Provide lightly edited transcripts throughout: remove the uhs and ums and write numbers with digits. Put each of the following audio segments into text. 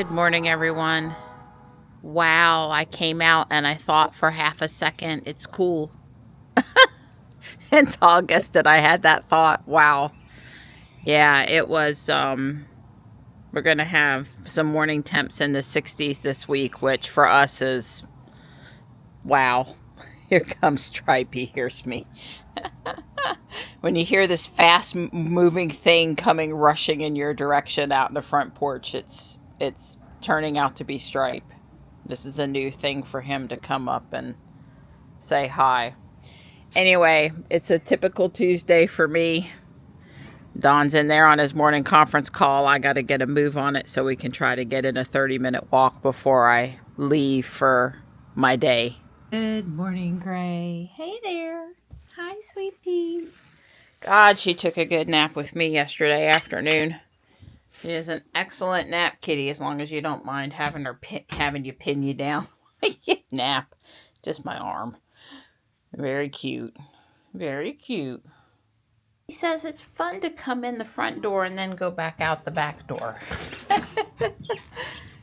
Good morning, everyone. Wow, I came out and I thought for half a second, it's cool. It's August that I had that thought. Wow. Yeah, it was, we're going to have some morning temps in the 60s this week, which for us is, wow. Here comes Stripey. Here's me. When you hear this fast moving thing coming rushing in your direction out in the front porch, it's turning out to be Stripe. This is a new thing for him to come up and say hi. Anyway, it's a typical Tuesday for me. Don's in there on his morning conference call. I got to get a move on it so we can try to get in a 30-minute walk before I leave for my day. Good morning, Gray. Hey there. Hi, sweet pea. God, she took a good nap with me yesterday afternoon. She is an excellent nap kitty, as long as you don't mind having you pin you down. Nap. Just my arm. Very cute. Very cute. He says it's fun to come in the front door and then go back out the back door.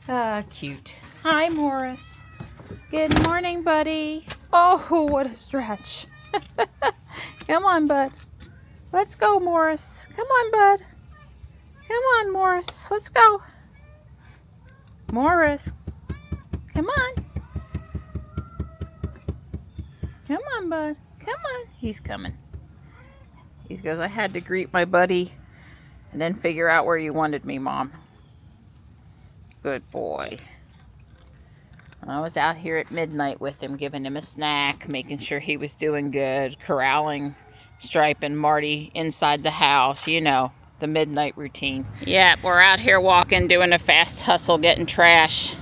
Ah, cute. Hi, Morris. Good morning, buddy. Oh, what a stretch. Come on, bud. Let's go, Morris. Come on, bud. Come on, Morris. Let's go. Morris. Come on. Come on, bud. Come on. He's coming. He goes, I had to greet my buddy and then figure out where you wanted me, Mom. Good boy. I was out here at midnight with him, giving him a snack, making sure he was doing good, corralling Stripe and Marty inside the house, you know, the midnight routine. Yeah, we're out here walking, doing a fast hustle, getting trash.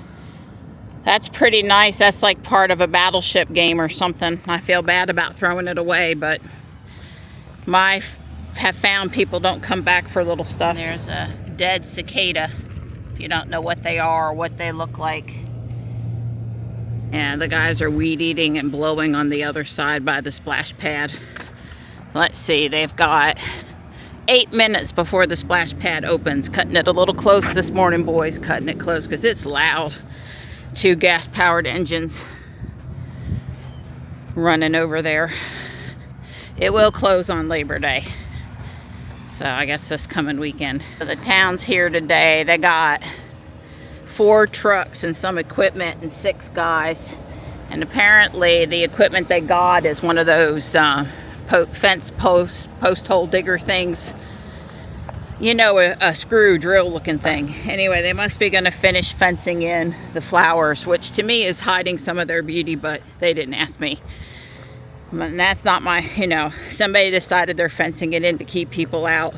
That's pretty nice. That's like part of a battleship game or something. I feel bad about throwing it away, but have found people don't come back for little stuff. There's a dead cicada, if you don't know what they are or what they look like. And the guys are weed eating and blowing on the other side by the splash pad. Let's see, they've got 8 minutes before the splash pad opens. Cutting it a little close this morning, boys. Cutting it close because it's loud. 2 gas-powered engines running over there. It will close on Labor Day. So I guess this coming weekend. The town's here today. They got 4 trucks and some equipment and 6 guys. And apparently the equipment they got is one of those fence post hole digger things. You know, a screw drill looking thing. Anyway, they must be going to finish fencing in the flowers, which to me is hiding some of their beauty, but they didn't ask me. And that's not my, you know, somebody decided they're fencing it in to keep people out.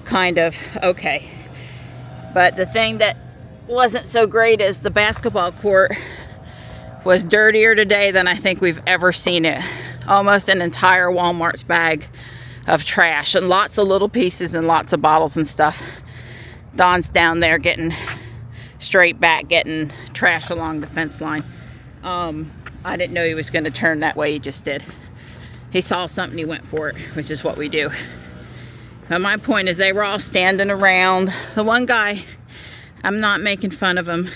Kind of, okay. But the thing that wasn't so great is the basketball court was dirtier today than I think we've ever seen it. Almost an entire Walmart's bag of trash and lots of little pieces and lots of bottles and stuff. Don's down there getting straight back, getting trash along the fence line. I didn't know he was going to turn that way. He just did. He saw something, he went for it, which is what we do. But my point is, they were all standing around. The one guy, I'm not making fun of him,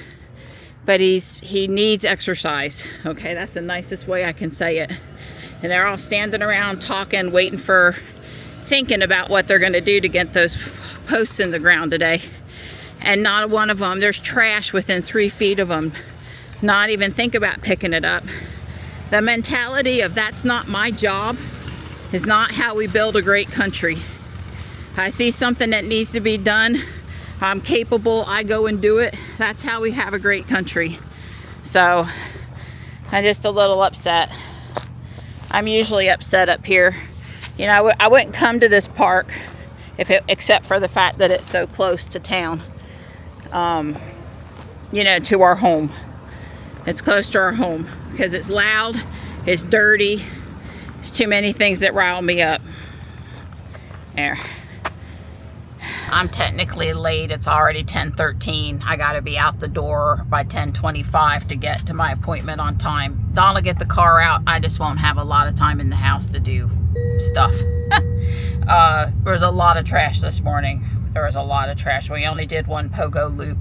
but he needs exercise. Okay, that's the nicest way I can say it. And they're all standing around talking, thinking about what they're going to do to get those posts in the ground today. And not one of them, there's trash within 3 feet of them. Not even think about picking it up. The mentality of that's not my job is not how we build a great country. I see something that needs to be done, I'm capable, I go and do it. That's how we have a great country. So I'm just a little upset. I'm usually upset up here. You know, I wouldn't come to this park except for the fact that it's so close to town. You know, to our home. It's close to our home because it's loud, it's dirty, there's too many things that rile me up. There. I'm technically late. It's already 10:13. I gotta be out the door by 10:25 to get to my appointment on time. Don will get the car out. I just won't have a lot of time in the house to do stuff. There was a lot of trash this morning. There was a lot of trash. We only did one pogo loop.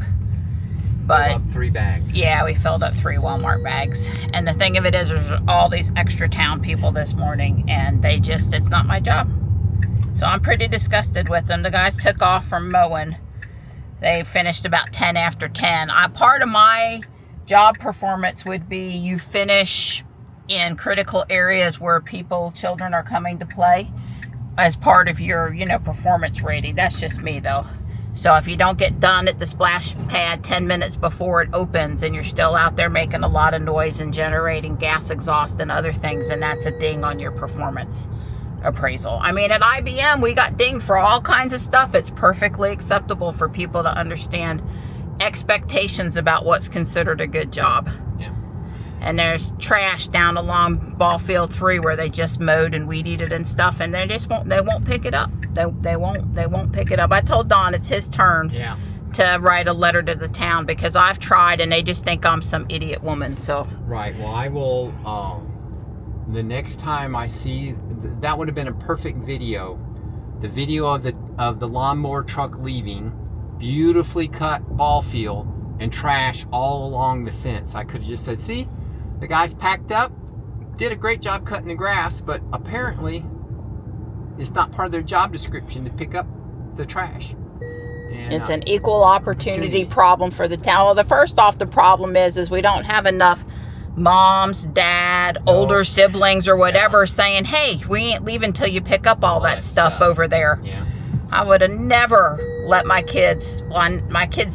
But filled up 3 bags. Yeah, we filled up 3 Walmart bags. And the thing of it is, there's all these extra town people this morning, and it's not my job. So I'm pretty disgusted with them. The guys took off from mowing. They finished about 10 after 10. Part of my job performance would be you finish in critical areas where children are coming to play as part of your, performance rating. That's just me though. So if you don't get done at the splash pad 10 minutes before it opens and you're still out there making a lot of noise and generating gas exhaust and other things, then that's a ding on your performance appraisal. I mean, at IBM, we got dinged for all kinds of stuff. It's perfectly acceptable for people to understand expectations about what's considered a good job. Yeah. And there's trash down along ball field 3 where they just mowed and weed eated and stuff, and they won't pick it up. They won't pick it up. I told Don it's his turn to write a letter to the town, because I've tried and they just think I'm some idiot woman. So right. Well, I will. The next time I see that would have been a perfect video. The video of the lawnmower truck leaving, beautifully cut ball field, and trash all along the fence. I could have just said, see, the guys packed up, did a great job cutting the grass, but apparently it's not part of their job description to pick up the trash. And, it's an equal opportunity problem for the town. Well, the problem is we don't have enough moms, dad, older siblings or whatever saying, hey, we ain't leaving till you pick up all that stuff over there. Yeah. I would have never let my kids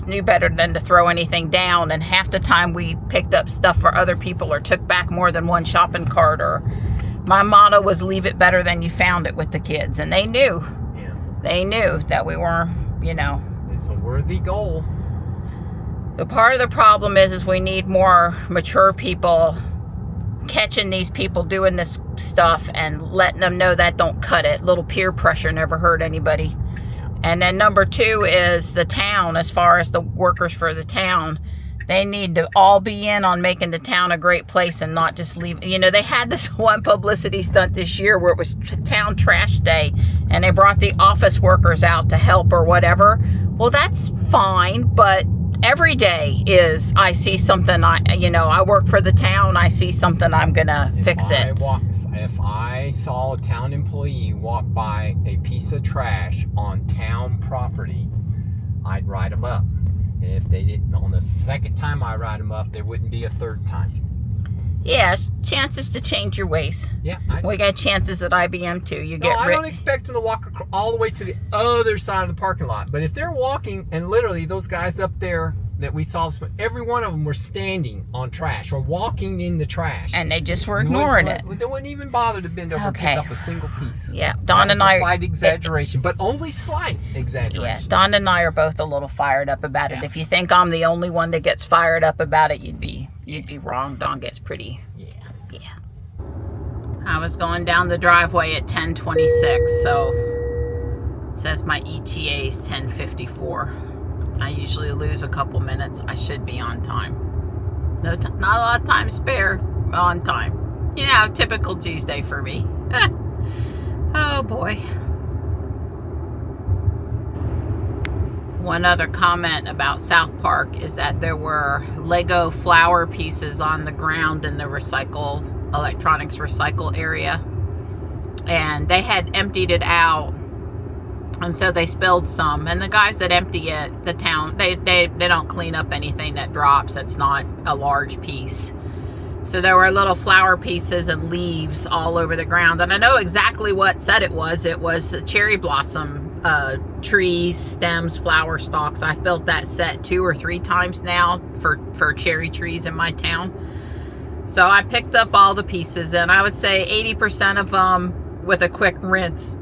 knew better than to throw anything down, and half the time we picked up stuff for other people or took back more than one shopping cart. Or my motto was leave it better than you found it with the kids, and they knew. Yeah. They knew that we were, It's a worthy goal. The part of the problem is we need more mature people catching these people doing this stuff and letting them know that don't cut it. Little peer pressure never hurt anybody. And then number 2 is the town. As far as the workers for the town, they need to all be in on making the town a great place and not just leave. They had this one publicity stunt this year where it was town trash day, and they brought the office workers out to help or whatever. Well, that's fine, but every day is, I see something, I work for the town, I see something, I'm gonna fix it. If I saw a town employee walk by a piece of trash on town property, I'd write them up. And if they didn't, on the second time I write them up, there wouldn't be a third time. Yes, chances to change your ways. Yeah. We got chances at IBM too. I don't expect them to walk all the way to the other side of the parking lot. But if they're walking, and literally those guys up there that we saw, every one of them were standing on trash or walking in the trash. And they just were ignoring it. They wouldn't even bother to bend over and pick up a single piece. Yeah, Don and I... slight exaggeration, but only slight exaggeration. Yeah, Don and I are both a little fired up about it. If you think I'm the only one that gets fired up about it, you'd be wrong. Don gets pretty... Yeah. I was going down the driveway at 10:26, so it says my ETA is 10:54. I usually lose a couple minutes. I should be on time. Not a lot of time spare. On time. Typical Tuesday for me. Oh boy. One other comment about South Park is that there were Lego flower pieces on the ground in the electronics recycle area, and they had emptied it out, and so they spilled some, and the guys that empty it, the town, they don't clean up anything that drops that's not a large piece. So there were little flower pieces and leaves all over the ground, and I know exactly what set it was. It was a cherry blossom trees, stems, flower stalks. I've built that set 2 or 3 times now for cherry trees in my town. So I picked up all the pieces, and I would say 80% of them with a quick rinse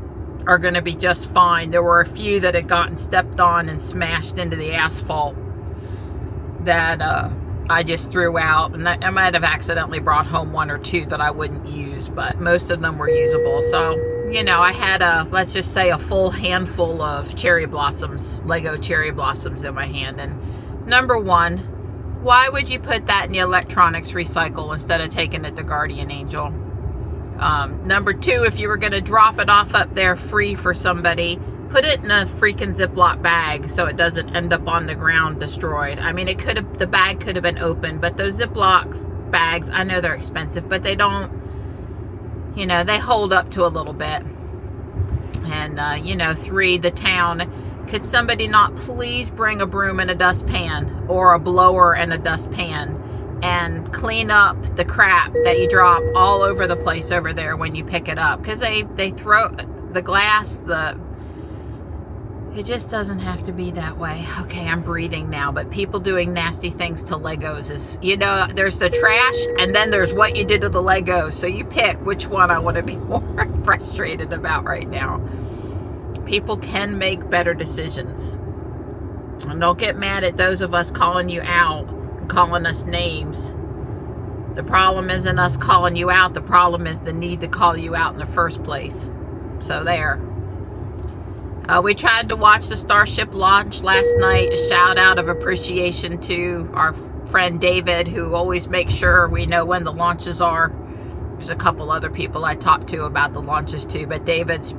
are going to be just fine. There were a few that had gotten stepped on and smashed into the asphalt that I just threw out, and I might have accidentally brought home 1 or 2 that I wouldn't use, but most of them were usable. So I had let's just say a full handful of cherry blossoms, Lego cherry blossoms in my hand. And number 1, why would you put that in the electronics recycle instead of taking it to Guardian Angel? Number 2, if you were going to drop it off up there free for somebody, put it in a freaking Ziploc bag so it doesn't end up on the ground destroyed. I mean, the bag could have been open, but those Ziploc bags, I know they're expensive, but they don't, you know, they hold up to a little bit. And, you know, 3, the town, could somebody not please bring a broom and a dustpan or a blower and a dustpan and clean up the crap that you drop all over the place over there when you pick it up? Because they throw the glass, it just doesn't have to be that way. Okay, I'm breathing now, but people doing nasty things to Legos is, you know, there's the trash and then there's what you did to the Legos. So you pick which one I want to be more frustrated about right now. People can make better decisions. And don't get mad at those of us calling you out, calling us names. The problem isn't us calling you out. The problem is the need to call you out in the first place. So there. We tried to watch the Starship launch last night. A shout out of appreciation to our friend David, who always makes sure we know when the launches are. There's a couple other people I talked to about the launches too, but David's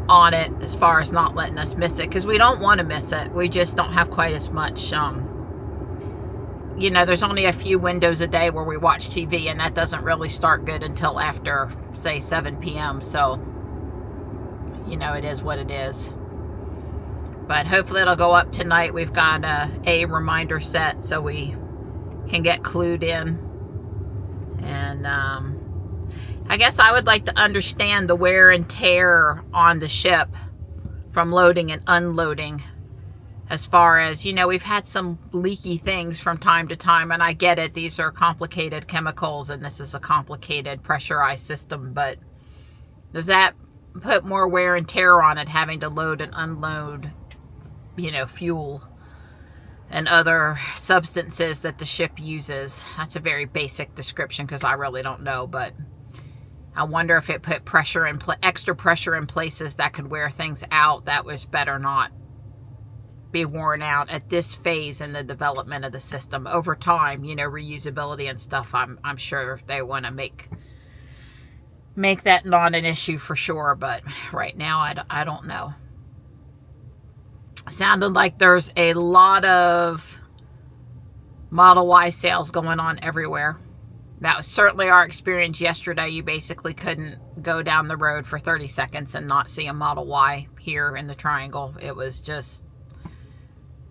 on it as far as not letting us miss it, because we don't want to miss it. We just don't have quite as much, you know, there's only a few windows a day where we watch TV, and that doesn't really start good until after, say, 7 p.m. So, you know, it is what it is. But hopefully it'll go up tonight. We've got a reminder set so we can get clued in. And I guess I would like to understand the wear and tear on the ship from loading and unloading. As far as, you know, we've had some leaky things from time to time, and I get it. These are complicated chemicals, and this is a complicated pressurized system, but does that put more wear and tear on it, having to load and unload, you know, fuel and other substances that the ship uses? That's a very basic description because I really don't know, but I wonder if it put pressure in extra pressure in places that could wear things out that was better not be worn out at this phase in the development of the system. Over time, you know, reusability and stuff, I'm sure they want to make that not an issue for sure, but right now I don't know. Sounded like there's a lot of Model Y sales going on everywhere. That was certainly our experience yesterday. You basically couldn't go down the road for 30 seconds and not see a Model Y here in the Triangle. It was just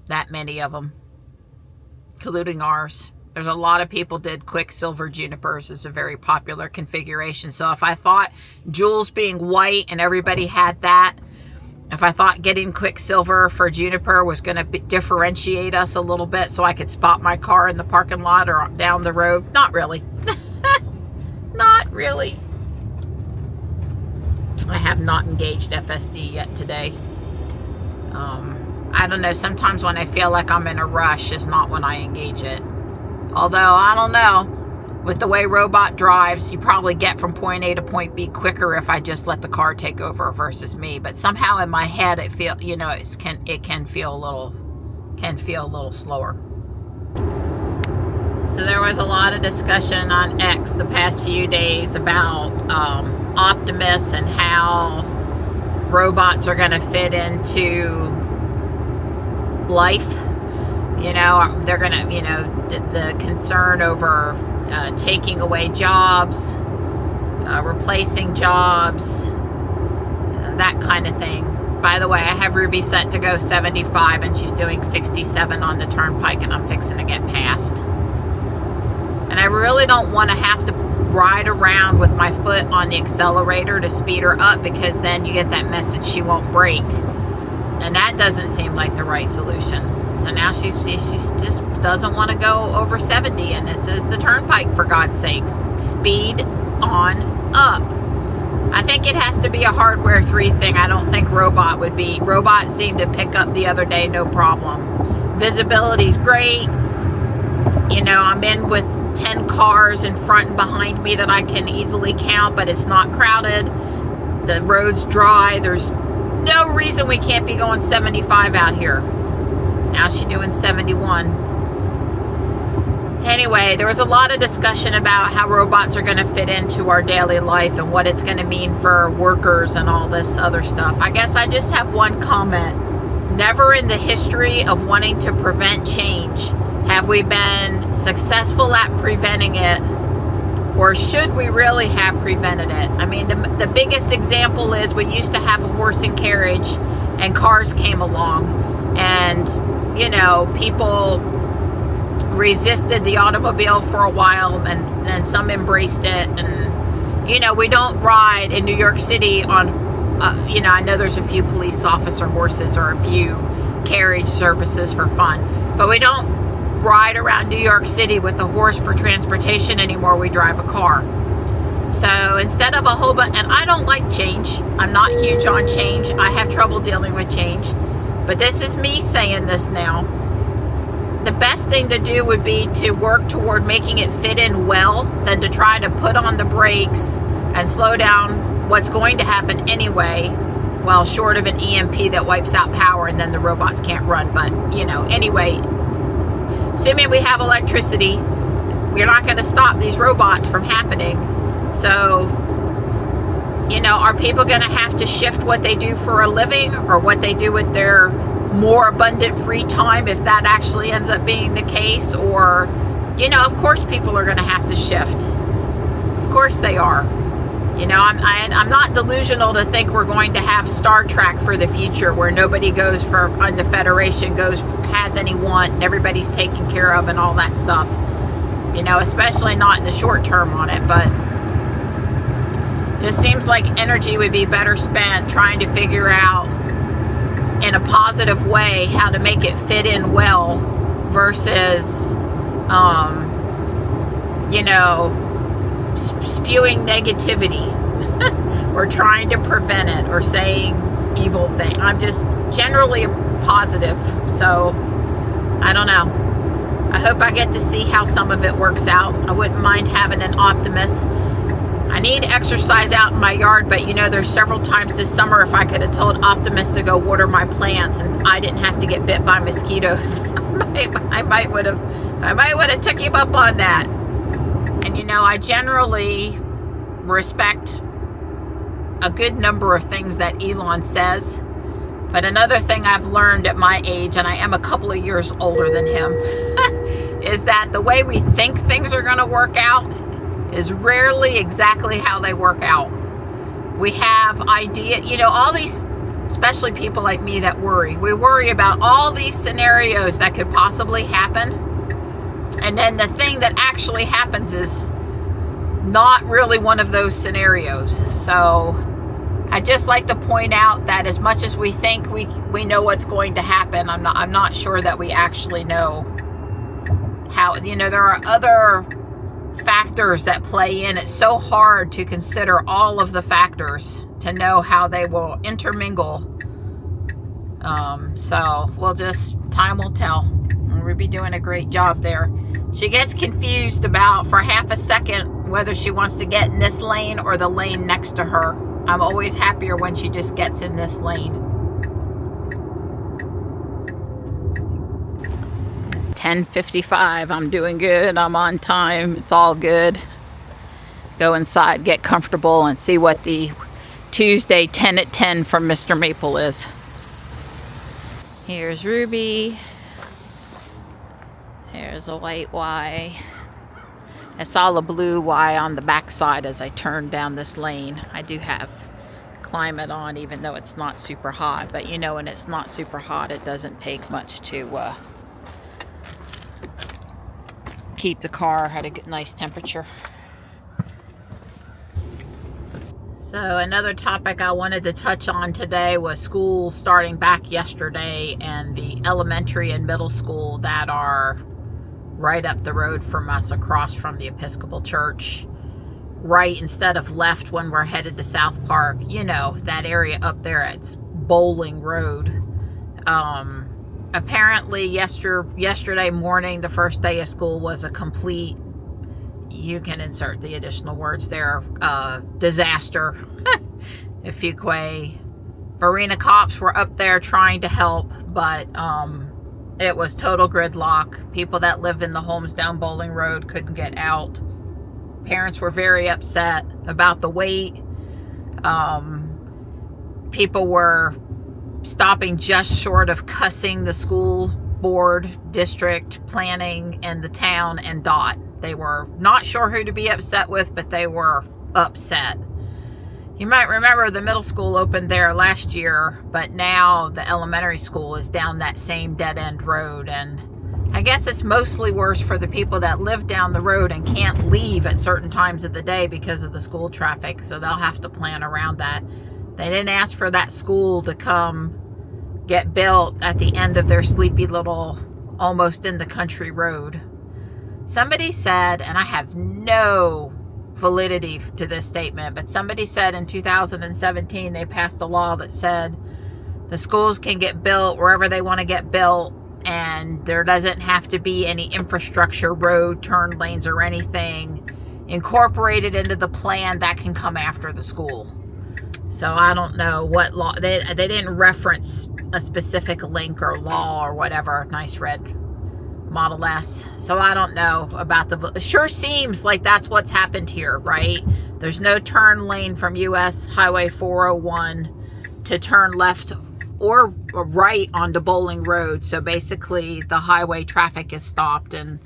that many of them, including ours. There's a lot of people did Quicksilver Junipers. It's a very popular configuration. So if I thought Jules being white and everybody had that, if I thought getting Quicksilver for Juniper was going to differentiate us a little bit so I could spot my car in the parking lot or down the road, not really. Not really. I have not engaged FSD yet today. I don't know. Sometimes when I feel like I'm in a rush is not when I engage it. Although, I don't know. With the way Robot drives, you probably get from point A to point B quicker if I just let the car take over versus me. But somehow in my head, it feel, you know, it can feel a little slower. So there was a lot of discussion on X the past few days about Optimus and how robots are going to fit into life. You know, they're going to, you know, the concern over taking away jobs, replacing jobs, that kind of thing. By the way, I have Ruby set to go 75 and she's doing 67 on the turnpike, and I'm fixing to get past. And I really don't want to have to ride around with my foot on the accelerator to speed her up, because then you get that message she won't brake. And that doesn't seem like the right solution. So now she's just doesn't want to go over 70, and this is the turnpike, for God's sakes. Speed on up. I think it has to be a hardware 3 thing. I don't think Robot would be. Robot seemed to pick up the other day, no problem. Visibility's great. You know, I'm in with 10 cars in front and behind me that I can easily count, but it's not crowded. The road's dry. There's no reason we can't be going 75 out here. Now she's doing 71. Anyway, there was a lot of discussion about how robots are going to fit into our daily life and what it's going to mean for workers and all this other stuff. I guess I just have one comment. Never in the history of wanting to prevent change have we been successful at preventing it, or should we really have prevented it? I mean, the biggest example is we used to have a horse and carriage and cars came along, and, you know, people resisted the automobile for a while, and then some embraced it. And, you know, we don't ride in New York City on, you know, I know there's a few police officer horses or a few carriage services for fun, but we don't ride around New York City with a horse for transportation anymore. We drive a car. So instead of a whole bunch, and I don't like change. I'm not huge on change. I have trouble dealing with change. But this is me saying this now. The best thing to do would be to work toward making it fit in well than to try to put on the brakes and slow down what's going to happen anyway, well, short of an EMP that wipes out power and then the robots can't run. But, you know, anyway, assuming we have electricity, we're not going to stop these robots from happening. So, you know, are people going to have to shift what they do for a living or what they do with their more abundant free time, if that actually ends up being the case? Or, you know, of course people are going to have to shift. Of course they are. You know, I'm not delusional to think we're going to have Star Trek for the future, where nobody goes for, on the Federation has any want and everybody's taken care of and all that stuff. You know, especially not in the short term on it, but just seems like energy would be better spent trying to figure out in a positive way how to make it fit in well versus, you know, spewing negativity or trying to prevent it or saying evil things. I'm just generally positive, so I don't know. I hope I get to see how some of it works out. I wouldn't mind having an optimist. I need exercise out in my yard, but you know, there's several times this summer if I could have told Optimus to go water my plants and I didn't have to get bit by mosquitoes, I might would have took him up on that. And you know, I generally respect a good number of things that Elon says, but another thing I've learned at my age, and I am a couple of years older than him, is that the way we think things are going to work out is rarely exactly how they work out. We have ideas, you know, all these, especially people like me that worry. We worry about all these scenarios that could possibly happen. And then the thing that actually happens is not really one of those scenarios. So I just like to point out that as much as we think we know what's going to happen, I'm not sure that we actually know how. You know, there are other factors that play in. It's so hard to consider all of the factors to know how they will intermingle. So we'll just, time will tell. We'll be doing a great job there. She gets confused about, for half a second, whether she wants to get in this lane or the lane next to her. I'm always happier when she just gets in this lane. It's 10:55. I'm doing good. I'm on time. It's all good. Go inside, get comfortable, and see what the Tuesday 10 at 10 from Mr. Maple is. Here's Ruby. There's a white Y. I saw the blue Y on the back side as I turned down this lane. I do have climate on, even though it's not super hot. But you know, when it's not super hot, it doesn't take much to keep the car at a nice temperature. So another topic I wanted to touch on today was school starting back yesterday, and the elementary and middle school that are right up the road from us, across from the Episcopal Church, right instead of left when we're headed to South Park. You know, that area up there, it's Bowling Road. Apparently yesterday morning, the first day of school, was a complete, you can insert the additional words there, disaster. If you Varina cops were up there trying to help, but It was total gridlock. People that lived in the homes down Bowling Road couldn't get out. Parents were very upset about the wait. People were stopping just short of cussing the school board, district, planning, and the town and DOT. They were not sure who to be upset with, but they were upset. You might remember the middle school opened there last year, but now the elementary school is down that same dead-end road, and I guess it's mostly worse for the people that live down the road and can't leave at certain times of the day because of the school traffic, so they'll have to plan around that. They didn't ask for that school to come get built at the end of their sleepy little, almost in the country road. Somebody said, and I have no validity to this statement, but somebody said in 2017 they passed a law that said the schools can get built wherever they want to get built, and there doesn't have to be any infrastructure, road, turn lanes, or anything incorporated into the plan that can come after the school. So I don't know what law, they didn't reference a specific link or law or whatever. Nice red Model S. So I don't know about it sure seems like that's what's happened here, right? There's no turn lane from US Highway 401 to turn left or right onto Bowling Road. So basically the highway traffic is stopped, and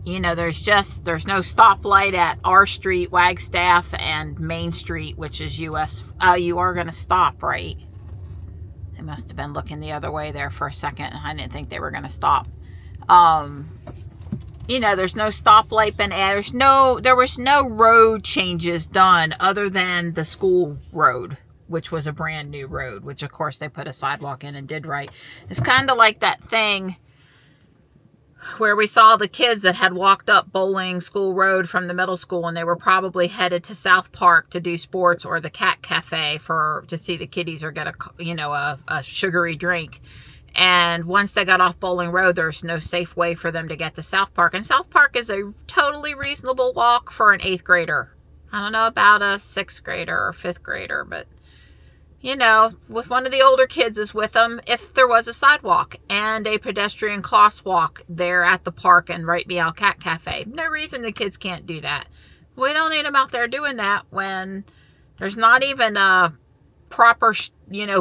you know, there's no stoplight at R Street, Wagstaff, and Main Street, which is US. You are going to stop, right? They must have been looking the other way there for a second. I didn't think they were going to stop. You know, there's no stoplight been added. There was no road changes done other than the school road, which was a brand new road, which of course they put a sidewalk in and did right. It's kind of like that thing where we saw the kids that had walked up Bowling School Road from the middle school, and they were probably headed to South Park to do sports or the cat cafe to see the kiddies or get a sugary drink. And once they got off Bowling Road, there's no safe way for them to get to South Park. And South Park is a totally reasonable walk for an 8th grader. I don't know about a 6th grader or 5th grader, but you know, with one of the older kids is with them, if there was a sidewalk and a pedestrian crosswalk there at the park and right Meow Cat Cafe. No reason the kids can't do that. We don't need them out there doing that when there's not even a proper,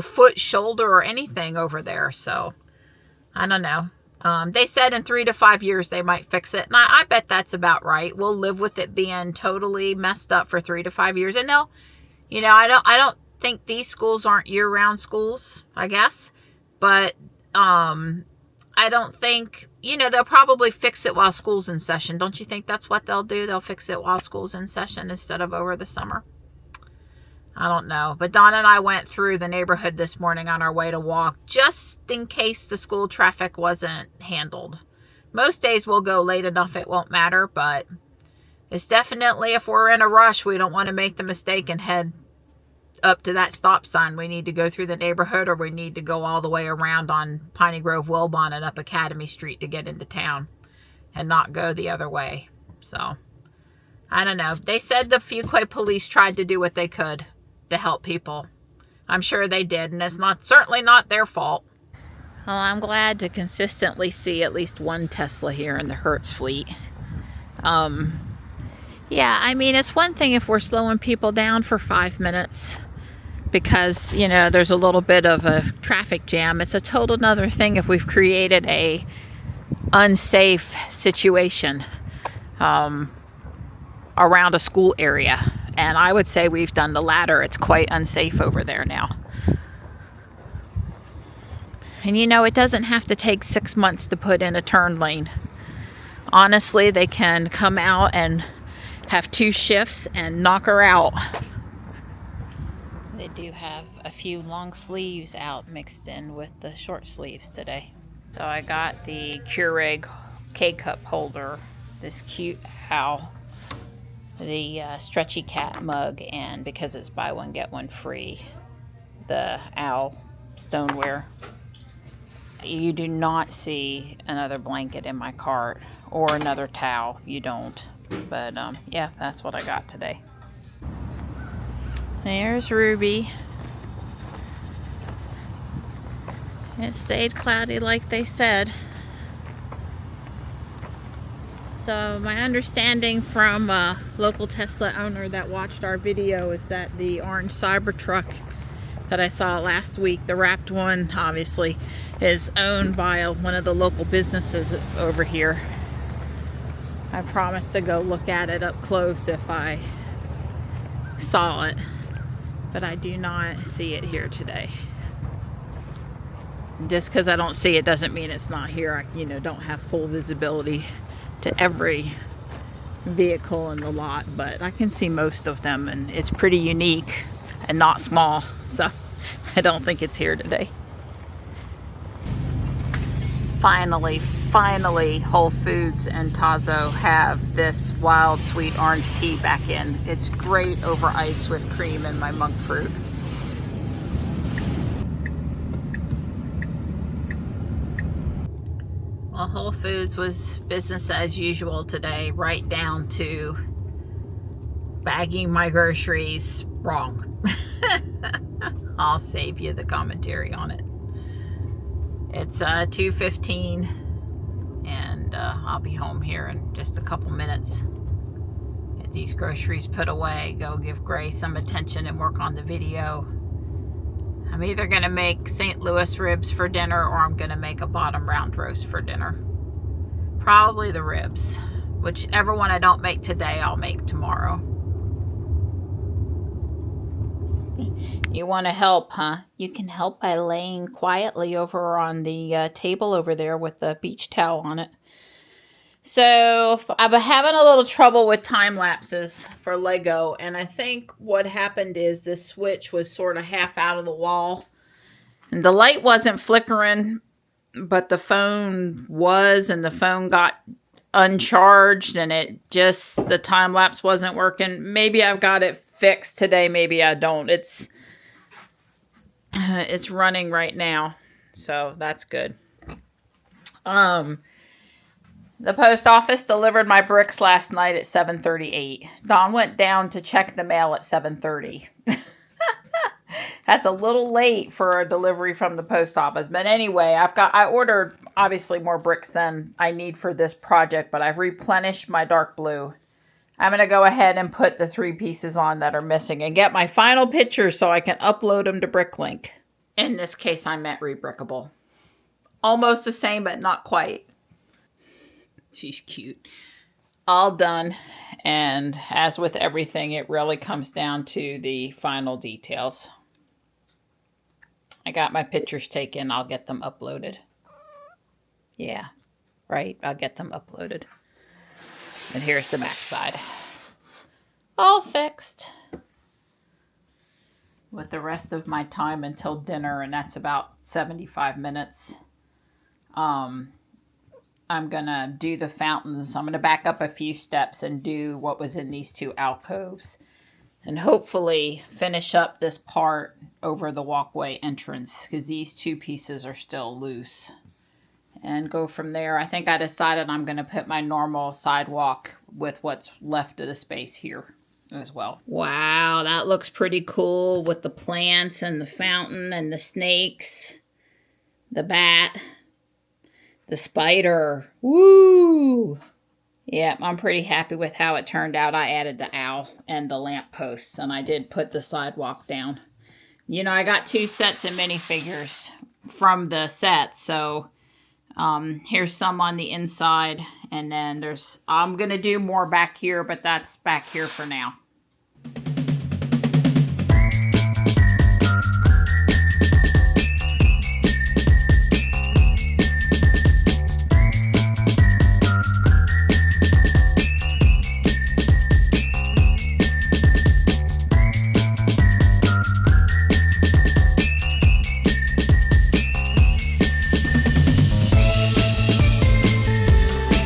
foot, shoulder, or anything over there. So, I don't know. They said in 3 to 5 years they might fix it. And I bet that's about right. We'll live with it being totally messed up for 3 to 5 years. And no, I don't think these schools aren't year-round schools, I guess, but I don't think, they'll probably fix it while school's in session. Don't you think that's what they'll do? They'll fix it while school's in session instead of over the summer. I don't know, but Dawn and I went through the neighborhood this morning on our way to walk just in case the school traffic wasn't handled. Most days we'll go late enough it won't matter, but it's definitely, if we're in a rush, we don't want to make the mistake and head up to that stop sign. We need to go through the neighborhood, or we need to go all the way around on Piney Grove, Wilbon, and up Academy Street to get into town and not go the other way. So, I don't know. They said the Fuquay police tried to do what they could to help people. I'm sure they did, and it's certainly not their fault. Well, I'm glad to consistently see at least one Tesla here in the Hertz fleet. Yeah, I mean, it's one thing if we're slowing people down for 5 minutes because, there's a little bit of a traffic jam. It's a total another thing if we've created a unsafe situation around a school area. And I would say we've done the latter. It's quite unsafe over there now. And it doesn't have to take 6 months to put in a turn lane. Honestly, they can come out and have 2 shifts and knock her out. They do have a few long sleeves out mixed in with the short sleeves today. So I got the Keurig K-cup holder, this cute owl, the stretchy cat mug, and because it's buy one get one free, the owl stoneware. You do not see another blanket in my cart or another towel. You don't. But yeah, that's what I got today. There's Ruby. It stayed cloudy like they said. So my understanding from a local Tesla owner that watched our video is that the orange Cybertruck that I saw last week, the wrapped one obviously, is owned by one of the local businesses over here. I promised to go look at it up close if I saw it, but I do not see it here today. Just because I don't see it doesn't mean it's not here. I, don't have full visibility to every vehicle in the lot, but I can see most of them, and it's pretty unique and not small, so I don't think it's here today. Finally, Whole Foods and Tazo have this wild sweet orange tea back in. It's great over ice with cream and my monk fruit. Well, Whole Foods was business as usual today, right down to bagging my groceries wrong. I'll save you the commentary on it. It's 2:15 and I'll be home here in just a couple minutes. Get these groceries put away, go give Gray some attention and work on the video. I'm either going to make St. Louis ribs for dinner or I'm going to make a bottom round roast for dinner. Probably the ribs. Whichever one I don't make today, I'll make tomorrow. You want to help, huh? You can help by laying quietly over on the table over there with the beach towel on it. So I've been having a little trouble with time lapses for Lego, and I think what happened is this switch was sort of half out of the wall, and the light wasn't flickering, but the phone was, and the phone got uncharged, and the time lapse wasn't working. Maybe I've got it fixed today, maybe I don't. It's running right now, so that's good. The post office delivered my bricks last night at 7:38. Dawn went down to check the mail at 7:30. That's a little late for a delivery from the post office. But anyway, I ordered obviously more bricks than I need for this project, but I've replenished my dark blue. I'm going to go ahead and put the 3 pieces on that are missing and get my final pictures so I can upload them to BrickLink. In this case, I meant rebrickable. Almost the same, but not quite. She's cute. All done. And as with everything, it really comes down to the final details. I got my pictures taken. I'll get them uploaded. Yeah, right. I'll get them uploaded. And here's the back side. All fixed. With the rest of my time until dinner, and that's about 75 minutes. I'm going to do the fountains. I'm going to back up a few steps and do what was in these 2 alcoves. And hopefully finish up this part over the walkway entrance, because these 2 pieces are still loose. And go from there. I think I decided I'm going to put my normal sidewalk with what's left of the space here as well. Wow, that looks pretty cool with the plants and the fountain and the snakes, the bat, the spider. Woo! Yeah, I'm pretty happy with how it turned out. I added the owl and the lamp posts, and I did put the sidewalk down. I got 2 sets of minifigures from the set, so here's some on the inside, and then I'm going to do more back here, but that's back here for now.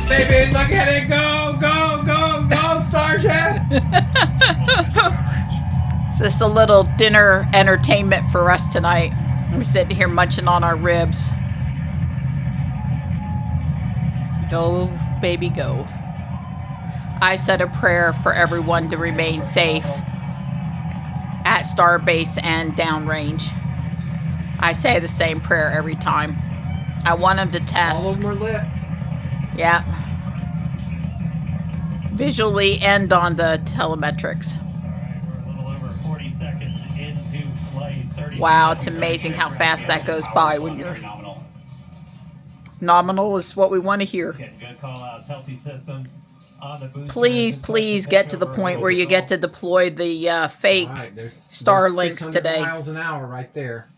Baby, look at it go, go, go, go, Starship! It's just a little dinner entertainment for us tonight. We're sitting here munching on our ribs. Go, baby, go. I said a prayer for everyone to remain safe at Starbase and downrange. I say the same prayer every time. I want them to test. All of them are lit. Yeah. Visually and on the telemetrics. We're a little over 40 seconds into flight. Wow, it's amazing how fast that goes by when you're nominal is what we want to hear. Getting good call outs, healthy systems on the booster. Please get to the point where you get to deploy the fake Starlinks today. 600 miles an hour right there.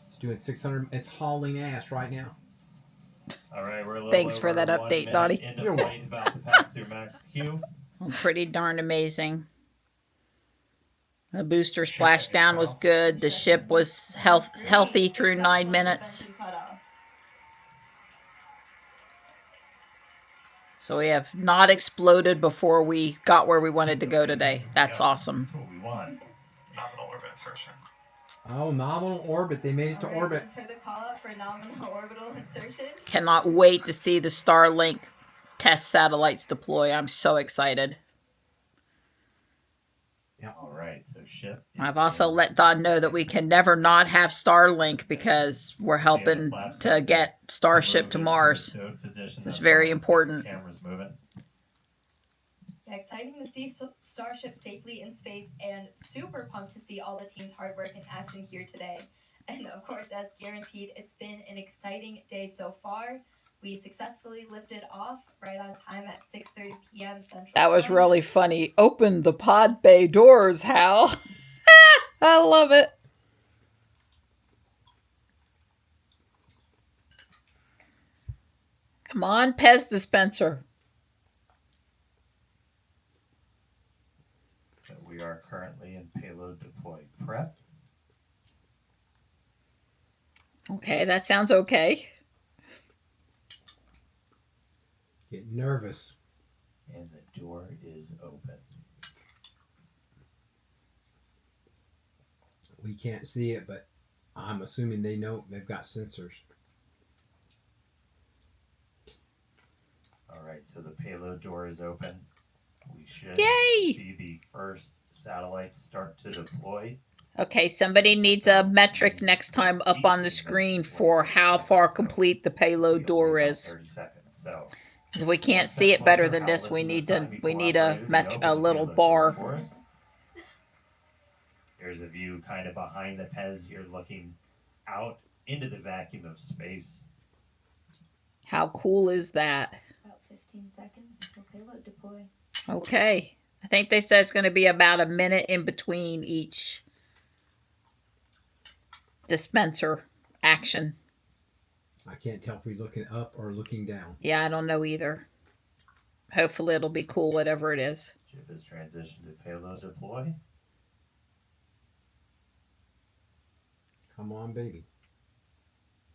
It's doing 600. It's hauling ass right now. All right, we're a little Thanks for that update, Dottie. You're about to pass through Max Q. Pretty darn amazing. The booster splashdown was good. The ship was healthy through 9 minutes. So we have not exploded before we got where we wanted to go today. That's awesome. That's what we want. Nominal orbit insertion. Oh, nominal orbit. They made it to orbit. Just heard the call out for nominal orbital insertion. Cannot wait to see the Starlink test satellites deploy. I'm so excited. Yeah. All right, so ship. I've also let Don know that we can never not have Starlink because we're helping to get Starship to Mars. It's very important. Camera's moving. Yeah, exciting to see Starship safely in space and super pumped to see all the team's hard work in action here today. And of course, as guaranteed, it's been an exciting day so far. We successfully lifted off right on time at 6:30 p.m. Central. That was really funny. Open the pod bay doors, Hal. I love it. Come on, Pez dispenser. So we are currently in payload deploy prep. Okay, that sounds okay. Get nervous. And the door is open. We can't see it, but I'm assuming they know they've got sensors. All right, so the payload door is open. We should Yay! see the first satellites start to deploy. Okay, somebody needs a metric next time up on the screen for how far complete the payload door is. 30 seconds. So If we can't see it better than this, we need a little bar. There's a view kind of behind the Pez. You're looking out into the vacuum of space. How cool is that? About 15 seconds until payload deploy. Okay. I think they said it's going to be about a minute in between each dispenser action. I can't tell if we're looking up or looking down. Yeah, I don't know either. Hopefully it'll be cool, whatever it is. Ship has transitioned to payload deploy. Come on, baby.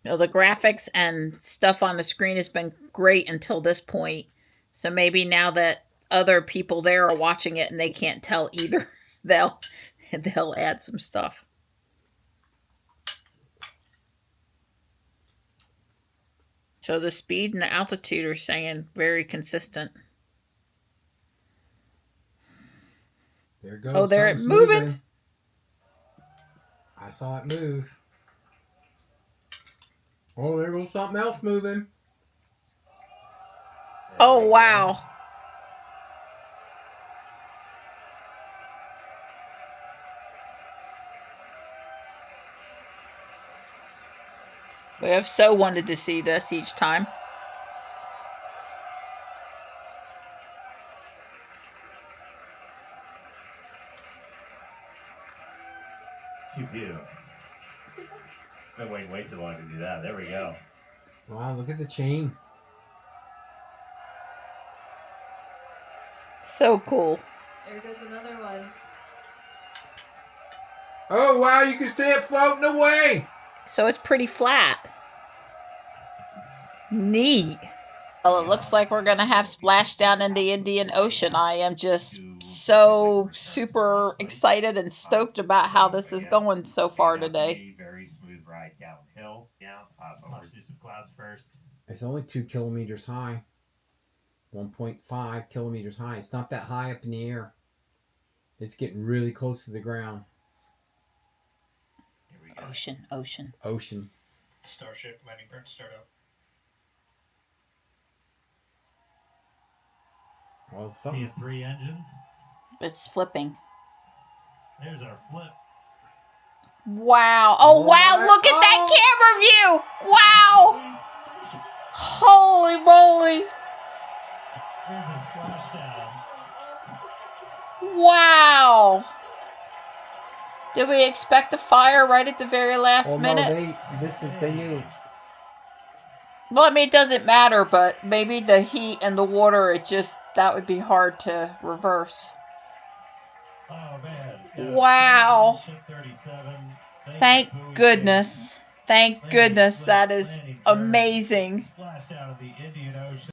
You know, the graphics and stuff on the screen has been great until this point. So maybe now that other people there are watching it and they can't tell either, they'll add some stuff. So the speed and the altitude are saying very consistent. There it goes. Oh, there Something's it moving. moving. I saw it move. Oh, there goes something else moving. Oh, wow. We have so wanted to see this each time. Pew pew. Been waiting way too long to do that. There we go. Wow, look at the chain. So cool. There goes another one. Oh, wow, you can see it floating away. So it's pretty flat. Neat. Well, it looks like we're going to have splashdown in the Indian Ocean. I am just so super excited and stoked about how this is going so far today. Very smooth ride downhill. Yeah, let's do some clouds first. It's only 2 kilometers high. 1.5 kilometers high. It's not that high up in the air. It's getting really close to the ground. Here we Ocean, ocean. Ocean. Starship landing burn startup. Well, it's something. CS3 engines. It's flipping. There's our flip. Wow. Oh, wow. my- Look at that camera view. Wow. Holy moly. There's a splashdown. Wow. Did we expect a fire right at the very last Well, minute? no, they knew. Well, I mean, it doesn't matter, but maybe the heat and the water, that would be hard to reverse. Oh, man. Yeah. Wow. Ship 37. Thank goodness. Thank goodness. That is amazing. Splashed out of the Indian Ocean.